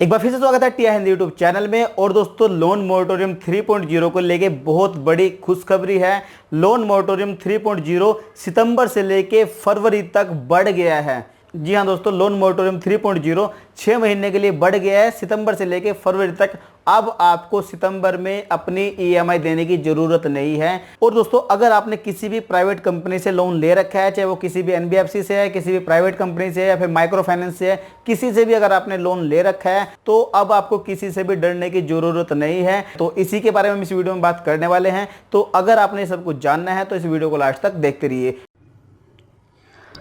एक बार फिर से स्वागत है टीआई हिंदी यूट्यूब चैनल में। और दोस्तों, लोन मोरेटोरियम 3.0 को लेके बहुत बड़ी खुशखबरी है। लोन मोरेटोरियम 3.0 सितंबर से लेके फरवरी तक बढ़ गया है। जी हाँ दोस्तों, लोन मोरेटोरियम 3.0 6 महीने के लिए बढ़ गया है, सितंबर से लेके फरवरी तक। अब आपको सितंबर में अपनी ईएमआई देने की जरूरत नहीं है। और दोस्तों, अगर आपने किसी भी प्राइवेट कंपनी से लोन ले रखा है, चाहे वो किसी भी एनबीएफसी से है, किसी भी प्राइवेट कंपनी से है या फिर माइक्रो फाइनेंस से है, किसी से भी अगर आपने लोन ले रखा है तो अब आपको किसी से भी डरने की जरूरत नहीं है। तो इसी के बारे में हम इस वीडियो में बात करने वाले हैं। तो अगर आपने सब कुछ जानना है तो इस वीडियो को लास्ट तक देखते रहिए।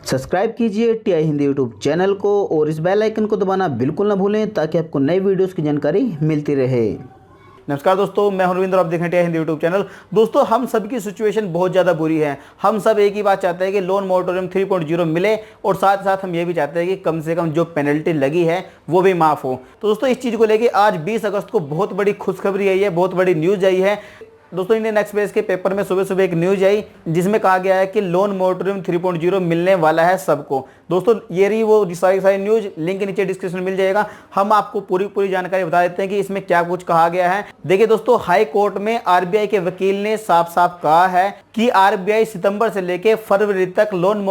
सब्सक्राइब कीजिए टीआई हिंदी यूट्यूब चैनल को और इस बेल आइकन को दबाना बिल्कुल ना भूलें ताकि आपको नई वीडियोस की जानकारी मिलती रहे। नमस्कार दोस्तों, मैं हूं रविंद्र, आप देख रहे हैं टीआई हिंदी यूट्यूब चैनल। दोस्तों, हम सबकी सिचुएशन बहुत ज़्यादा बुरी है। हम सब एक ही बात चाहते हैं कि लोन मोरेटोरियम 3.0 मिले और साथ साथ हम ये भी चाहते हैं कि कम से कम जो पेनल्टी लगी है वो भी माफ़ हो। तो दोस्तों, इस चीज़ को लेकर आज 20 अगस्त को बहुत बड़ी खुशखबरी आई है, बहुत बड़ी न्यूज़ आई है। दोस्तों, इंडियन एक्सप्रेस के पेपर में सुबह सुबह एक न्यूज आई जिसमें कहा गया है कि लोन मोरेटोरियम 3.0 मिलने वाला है सबको। दोस्तों, ये रही वो सारी न्यूज, लिंक नीचे डिस्क्रिप्शन में मिल जाएगा। हम आपको पूरी जानकारी बता देते हैं कि इसमें क्या कुछ कहा गया है। देखिए दोस्तों, हाई कोर्ट में आरबीआई के वकील ने साफ साफ कहा है कि आरबीआई सितंबर से लेकर फरवरी तक लोन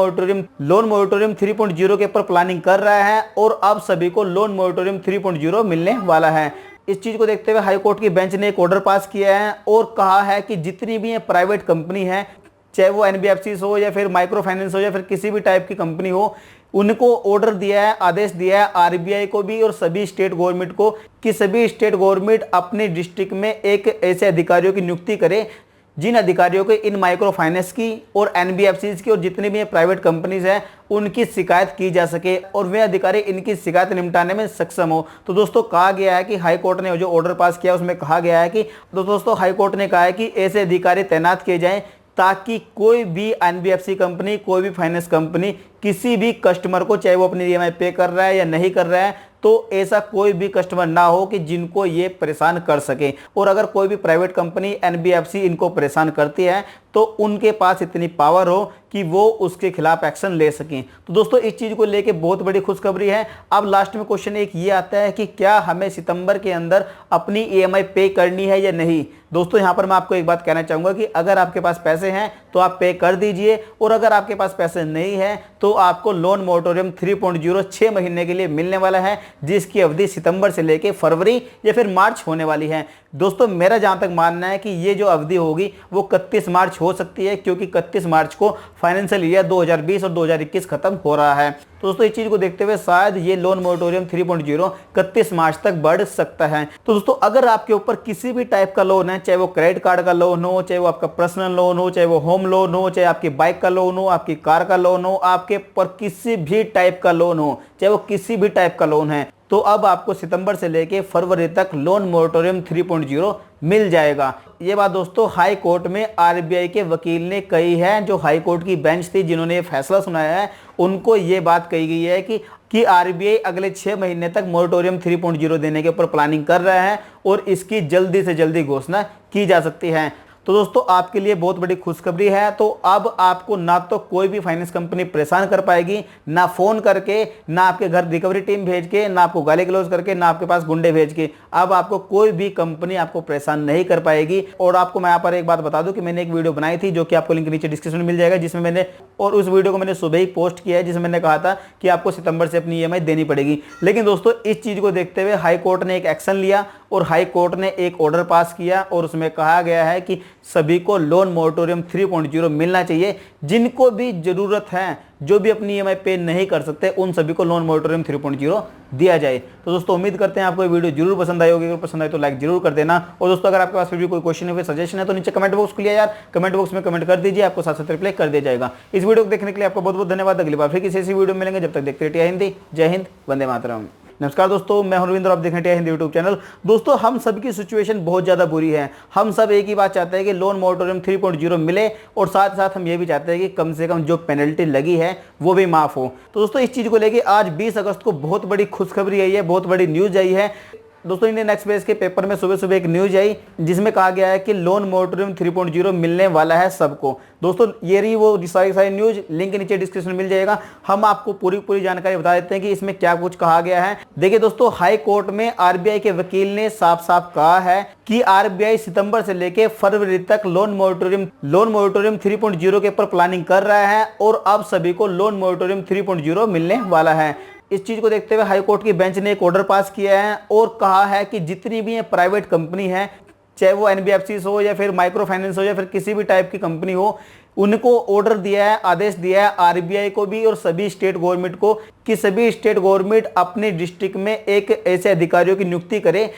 मोरेटोरियम 3.0 के ऊपर प्लानिंग कर रहा है और अब सभी को लोन मोरेटोरियम 3.0 मिलने वाला है। इस चीज को देखते हुए हाई कोर्ट की बेंच ने एक ऑर्डर पास किया है और कहा है कि जितनी भी प्राइवेट कंपनी है, चाहे वो एनबीएफसी हो या फिर माइक्रो फाइनेंस हो या फिर किसी भी टाइप की कंपनी हो, उनको ऑर्डर दिया है, आदेश दिया है आरबीआई को भी और सभी स्टेट गवर्नमेंट को कि सभी स्टेट गवर्नमेंट अपने डिस्ट्रिक्ट में एक ऐसे अधिकारियों की नियुक्ति करे जिन अधिकारियों को इन माइक्रो फाइनेंस की और एनबीएफसीज की और जितनी भी प्राइवेट कंपनीज हैं उनकी शिकायत की जा सके और वे अधिकारी इनकी शिकायत निपटाने में सक्षम हो। तो दोस्तों, कहा गया है कि हाई कोर्ट ने जो ऑर्डर पास किया उसमें कहा गया है कि दोस्तों हाई कोर्ट ने कहा है कि ऐसे अधिकारी तैनात किए जाएं ताकि कोई भी एनबीएफसी कंपनी, कोई भी फाइनेंस कंपनी किसी भी कस्टमर को, चाहे वो अपनी ईएमआई पे कर रहा है या नहीं कर रहा है, तो ऐसा कोई भी कस्टमर ना हो कि जिनको ये परेशान कर सके। और अगर कोई भी प्राइवेट कंपनी एनबीएफसी इनको परेशान करती है तो उनके पास इतनी पावर हो कि वो उसके खिलाफ एक्शन ले सकें। तो दोस्तों, इस चीज़ को लेके बहुत बड़ी खुशखबरी है। अब लास्ट में क्वेश्चन एक ये आता है कि क्या हमें सितंबर के अंदर अपनी ईएमआई पे करनी है या नहीं। दोस्तों, यहाँ पर मैं आपको एक बात कहना चाहूँगा कि अगर आपके पास पैसे हैं तो आप पे कर दीजिए और अगर आपके पास पैसे नहीं हैं तो आपको लोन मोरेटोरियम 3.0 6 महीने के लिए मिलने वाला है, जिसकी अवधि सितंबर से लेकर फरवरी या फिर मार्च होने वाली है। दोस्तों, मेरा जहां तक मानना है कि ये जो अवधि होगी वो 31 मार्च हो सकती है, क्योंकि 31 मार्च को फाइनेंशियल ईयर 2020 और 2021 खत्म हो रहा है। तो दोस्तों, इस चीज को देखते हुए शायद ये लोन मोरेटोरियम 3.0 31 मार्च तक बढ़ सकता है। तो दोस्तों, अगर आपके ऊपर किसी भी टाइप का लोन है, चाहे वो क्रेडिट कार्ड का लोन हो, चाहे वो आपका पर्सनल लोन हो, चाहे वो होम लोन हो, चाहे आपकी बाइक का लोन हो, आपकी कार का लोन हो, आपके ऊपर किसी भी टाइप का लोन हो, चाहे वो किसी भी टाइप का लोन है, तो अब आपको सितंबर से लेके फरवरी तक लोन मोरेटोरियम 3.0 मिल जाएगा। ये बात दोस्तों हाई कोर्ट में आरबीआई के वकील ने कही है। जो हाई कोर्ट की बेंच थी जिन्होंने ये फैसला सुनाया है, उनको ये बात कही गई है कि आरबीआई अगले 6 महीने तक मोरेटोरियम 3.0 देने के ऊपर प्लानिंग कर रहा है और इसकी जल्दी से जल्दी घोषणा की जा सकती है। तो दोस्तों, आपके लिए बहुत बड़ी खुशखबरी है। तो अब आपको ना तो कोई भी फाइनेंस कंपनी परेशान कर पाएगी, ना फोन करके, ना आपके घर रिकवरी टीम भेज के, ना आपको गाली गलौज करके, ना आपके पास गुंडे भेज के। अब आपको कोई भी कंपनी आपको परेशान नहीं कर पाएगी। और आपको मैं यहाँ पर एक बात बता दूं कि मैंने एक वीडियो बनाई थी जो कि आपको लिंक नीचे डिस्क्रिप्शन में मिल जाएगा, जिसमें मैंने, और उस वीडियो को मैंने सुबह ही पोस्ट किया है, जिसमें मैंने कहा था कि आपको सितंबर से अपनी ईएमआई देनी पड़ेगी। लेकिन दोस्तों, इस चीज को देखते हुए हाई कोर्ट ने एक एक्शन लिया और हाई कोर्ट ने एक ऑर्डर पास किया और उसमें कहा गया है कि सभी को लोन मोरेटोरियम 3.0 मिलना चाहिए। जिनको भी जरूरत है, जो भी अपनी ईएमआई पे नहीं कर सकते, उन सभी को लोन मोरेटोरियम 3.0 दिया जाए। तो दोस्तों, उम्मीद करते हैं आपको ये वीडियो जरूर पसंद आई होगी। अगर पसंद आए तो लाइक जरूर कर देना। और दोस्तों, अगर आपके पास फिर भी कोई क्वेश्चन है, सजेशन है, तो नीचे कमेंट बॉक्स खुलिए यार, कमेंट बॉक्स में कमेंट कर दीजिए, आपको साथ साथ रिप्लाई कर दिया जाएगा। इस वीडियो को देखने के लिए आपको बहुत बहुत धन्यवाद। अगली बार फिर किसी ऐसी वीडियो मिलेंगे, जब तक देखते रहिए हिंदी। जय हिंद, वंदे मातरम। नमस्कार दोस्तों, मैं हूं रविंद्र, आप देख रहे हैं हिंदी यूट्यूब चैनल। दोस्तों, हम सबकी सिचुएशन बहुत ज़्यादा बुरी है। हम सब एक ही बात चाहते हैं कि लोन मोरेटोरियम 3.0 मिले और साथ साथ हम ये भी चाहते हैं कि कम से कम जो पेनल्टी लगी है वो भी माफ़ हो। तो दोस्तों, इस चीज़ को लेके आज 20 अगस्त को बहुत बड़ी खुशखबरी आई है, बहुत बड़ी न्यूज़ आई है। दोस्तों इंडियन एक्सप्रेस के पेपर में सुबह सुबह एक न्यूज आई जिसमें कहा गया है कि लोन मोरेटोरियम 3.0 मिलने वाला है सबको। दोस्तों ये रही वो सारी न्यूज, लिंक नीचे डिस्क्रिप्शन में मिल जाएगा। हम आपको पूरी जानकारी बता देते हैं कि इसमें क्या कुछ कहा गया है। देखिए दोस्तों, हाई कोर्ट में आरबीआई के वकील ने साफ साफ कहा है कि आरबीआई सितंबर से लेकर फरवरी तक लोन मोरेटोरियम 3.0 के ऊपर प्लानिंग कर रहा है और अब सभी को लोन मोरेटोरियम 3.0 मिलने वाला है। इस चीज को देखते हुए हाई कोर्ट की बेंच ने एक ऑर्डर पास किया है और कहा है कि जितनी भी ये प्राइवेट कंपनी है, चाहे वो एनबीएफसी हो या फिर माइक्रो फाइनेंस हो या फिर किसी भी टाइप की कंपनी हो, उनको ऑर्डर दिया है, आदेश दिया है आरबीआई को भी और सभी स्टेट गवर्नमेंट को कि सभी स्टेट गवर्नमेंट अपने डिस्ट्रिक्ट में एक ऐसे अधिकारियों की नियुक्ति करे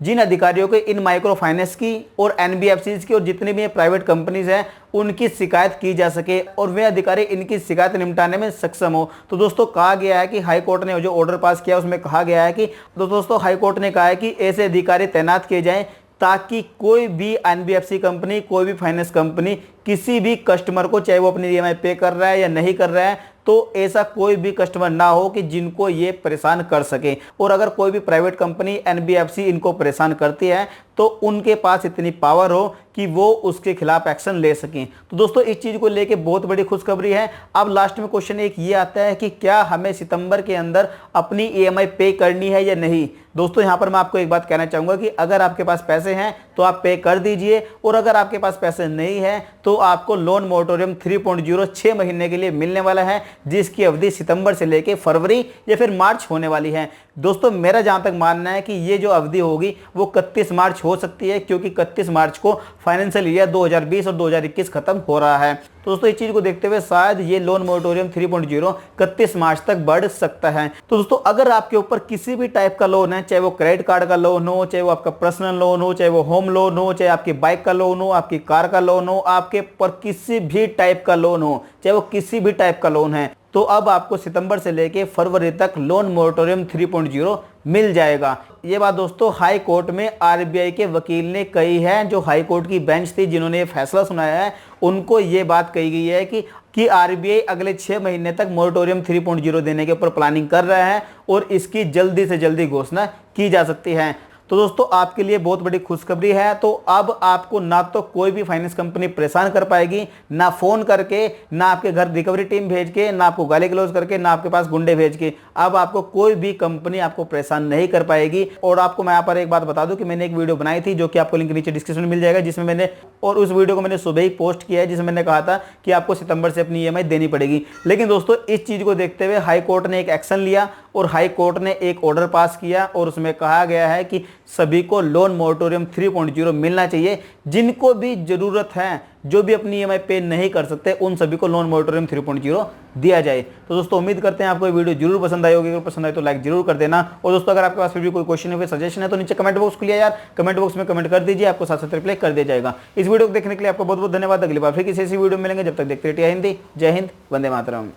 जिन अधिकारियों को इन माइक्रो फाइनेंस की और एनबीएफसी की और जितनी भी दोस्तों कंपनीज हैं उनकी शिकायत की जा सके और वे अधिकारी इनकी शिकायत निपटाने में सक्षम हो। तो दोस्तों कहा गया है कि हाई कोर्ट ने जो ऑर्डर पास किया उसमें कहा गया है कि दोस्तों हाई कोर्ट ने कहा है कि ऐसे अधिकारी तैनात किए जाएं ताकि कोई भी एनबीएफसी कंपनी, कोई भी फाइनेंस कंपनी किसी भी कस्टमर को, चाहे वो अपनी ईएमआई पे कर रहा है या नहीं कर रहा है, तो ऐसा कोई भी कस्टमर ना हो कि जिनको ये परेशान कर सके। और अगर कोई भी प्राइवेट कंपनी एनबीएफसी इनको परेशान करती है तो उनके पास इतनी पावर हो कि वो उसके खिलाफ एक्शन ले सकें। तो दोस्तों इस चीज़ को लेके बहुत बड़ी खुशखबरी है। अब लास्ट में क्वेश्चन एक ये आता है कि क्या हमें सितंबर के अंदर अपनी ईएमआई पे करनी है या नहीं। दोस्तों यहाँ पर मैं आपको एक बात कहना चाहूँगा कि अगर आपके पास पैसे हैं तो आप पे कर दीजिए और अगर आपके पास पैसे नहीं है तो आपको लोन मोरेटोरियम 3.0 6 महीने के लिए मिलने वाला है, जिसकी अवधि सितंबर से लेकर फरवरी या फिर मार्च होने वाली है। दोस्तों मेरा जहां तक मानना है कि ये जो अवधि होगी वो 31 मार्च हो सकती है, क्योंकि 31 मार्च को फाइनेंशियल ईयर 2020 और 2021 खत्म हो रहा है। तो दोस्तों इस चीज को देखते हुए शायद ये लोन मोरेटोरियम 3.0 31 मार्च तक बढ़ सकता है। तो दोस्तों अगर आपके ऊपर किसी भी टाइप का लोन है, चाहे वो क्रेडिट कार्ड का लोन हो, चाहे वो आपका पर्सनल लोन हो, चाहे वो होम लोन हो, चाहे आपकी बाइक का लोन हो, आपकी कार का लोन हो, आपके ऊपर किसी भी टाइप का लोन हो, चाहे वो किसी भी टाइप का लोन है, तो अब आपको सितंबर से लेके फरवरी तक लोन मोरेटोरियम 3.0 मिल जाएगा। ये बात दोस्तों हाई कोर्ट में आरबीआई के वकील ने कही है। जो हाई कोर्ट की बेंच थी जिन्होंने ये फैसला सुनाया है, उनको ये बात कही गई है कि आरबीआई अगले 6 महीने तक मोरेटोरियम 3.0 देने के ऊपर प्लानिंग कर रहा है और इसकी जल्दी से जल्दी घोषणा की जा सकती है। तो दोस्तों आपके लिए बहुत बड़ी खुशखबरी है। तो अब आपको ना तो कोई भी फाइनेंस कंपनी परेशान कर पाएगी, ना फोन करके, ना आपके घर रिकवरी टीम भेज के, ना आपको गाली गलौज करके, ना आपके पास गुंडे भेज के। अब आपको कोई भी कंपनी आपको परेशान नहीं कर पाएगी। और आपको मैं यहाँ पर एक बात बता दूं कि मैंने एक वीडियो बनाई थी जो कि आपको लिंक नीचे डिस्क्रिप्शन में मिल जाएगा, जिसमें मैंने, और उस वीडियो को मैंने सुबह ही पोस्ट किया है, जिसमें मैंने कहा था कि आपको सितंबर से अपनी ईएमआई देनी पड़ेगी। लेकिन दोस्तों इस चीज को देखते हुए हाई कोर्ट ने एक एक्शन लिया और हाई कोर्ट ने एक ऑर्डर पास किया और उसमें कहा गया है कि सभी को लोन मोरेटोरियम 3.0 मिलना चाहिए। जिनको भी जरूरत है, जो भी अपनी ईएमआई पे नहीं कर सकते, उन सभी को लोन मोरेटोरियम 3.0 दिया जाए। तो दोस्तों उम्मीद करते हैं आपको ये वीडियो जरूर पसंद आई होगी। अगर पसंद आए तो लाइक जरूर कर देना। और दोस्तों अगर आपके पास फिर भी कोई क्वेश्चन है, सजेशन है, तो नीचे कमेंट बॉक्स खुलिए यार, कमेंट बॉक्स में कमेंट कर दीजिए, आपको साथ साथ रिप्लाई कर दिया जाएगा। इस वीडियो को देखने के लिए आपको बहुत बहुत धन्यवाद। अगली बार फिर किसी ऐसी वीडियो में मिलेंगे, जब तक देखते रहिए हिंदी। जय हिंद, वंदे मातरम।